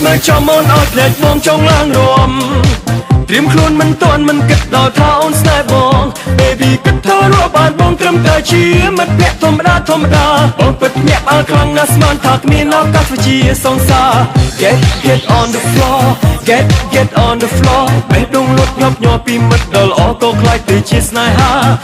Mà cho môn ớt lệch bông trong lang rùm Tìm khuôn mình tuần mình kết đào thao snai bông Baby kết thơ rùa bàn bông trâm cà chi Mất nhẹ thôm đa Bông bật nhẹ al khang nas man thạc miên ao cắt và chia song xa Get on the floor Get on the floor Bê đung lút nhọc nhò pi mất đờ lõ cô khai từ chia snai ha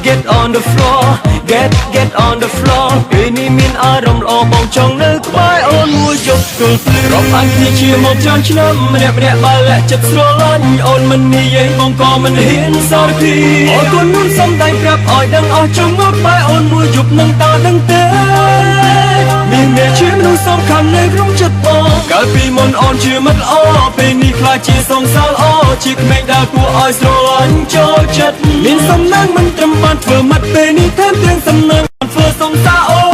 Get on the floor Get on the floor Ê ni miên a rồng lõ bông trong nước bái ôn mùi chốc cờ phlưu Rộp anh thì chia một chân chân nâm Mẹ ba lẹ chất sro lanh ôn mình ni dây bông co mình hiến xa được khi Ôi con muốn xâm tay prep ỏi đang ở trong ngốc bái ôn mùi dục nâng ta nâng tế Miền mẹ chiếm nụ sông khăn nơi rung chất bông Cả vì môn ôn chưa mất ó Bên ni khai chia sông sao ó Chiếc mệnh đa của ỏi sro lanh cho chất Miền sông nâng mình trầm bàn vừa mặt bên ni thêm tiếng sông nâng vừa sông xa ó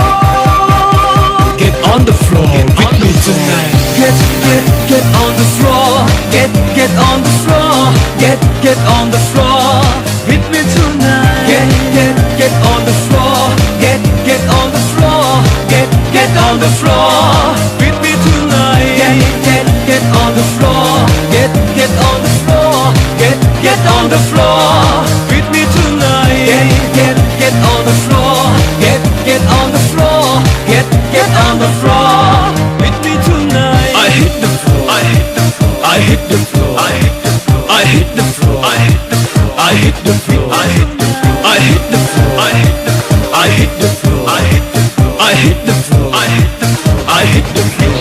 Get on the floor with me tonight Get on the floor Get on the floor Get on the floor with me tonight Get on the floor Get on the floor Get on the floor with me tonight Get on the floor Get on the floor Get on the floor with me tonight Get on the floor Get on the floor Get on the floor with me tonight I hit the floor I hit the floor I hit the floor I hit the floor I hit the floor I hit the floor I hit the floor I hit the floor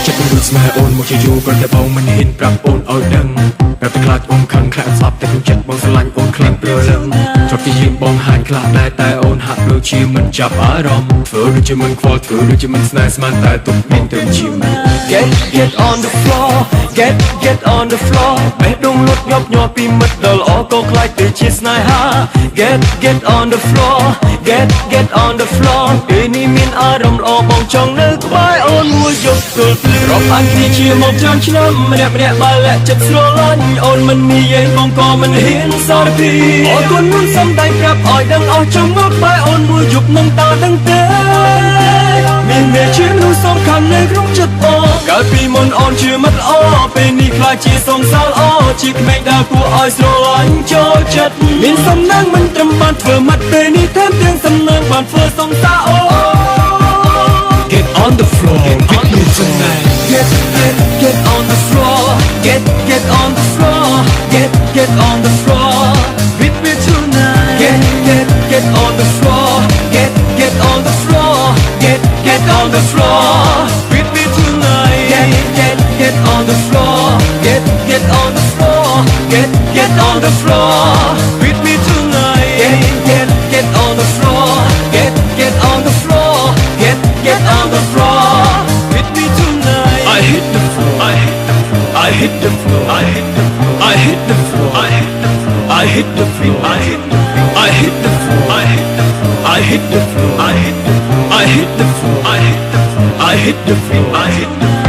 Chắc cũng được mà ôn một chiều dù còn đã bầu mình hình prap ôn ôi đăng Prap ta khát ôn khăn khát sắp ta cũng chắc bông xa lạnh ôn khăn bờ lưng Cho khiยืม bông hàn khát lại tay ôn hạt đôi chia mình chạp á rõm Thử đôi cho mình khoa thử đôi cho mình snacks man tay tục miên tương chìm Get on the floor Get on the floor Bé đung lút nhọc nhò pi mất đờ lõ cô khai từ chia snai ha Get on the floor Get on the floor Ê ni miên a rồng lõ bông trong nước bái ôn mùi dục cờ phlưu Rộp anh thì chia một chân chân nâm Mẹ ba lẹ chất sro lanh ôn mình ni dây bông co mình hiến xa được khi Ôi con muốn xâm tay prep ỏi đang ở trong ngốc bái ôn mùi dục nâng ta nâng tế Miền mẹ chiếm nụ sông khăn nơi rung chất bông Cả vì môn ôn chưa mất ó Bên ni khai chia sông sao ó Chiếc mệnh đa của ỏi sro lanh cho chất Miền sông nâng mình trầm bàn vừa mặt bên ni thêm tiếng sông nâng bàn vừa sông xa ó Get on the floor with me tonight Get on the floor Get on the floor Get on the floor with me tonight Get on the floor Get on the floor Get on the floor with me tonight Get on the floor Get on the floor Get on the floor with me tonight Get on the floor Get on the floor Get on the floor with me tonight I hit the floor I hit the floor I hit the floor I hit the floor I hit the floor I hit the floor I hit the floor I hit the floor I hit the floor I hit the floor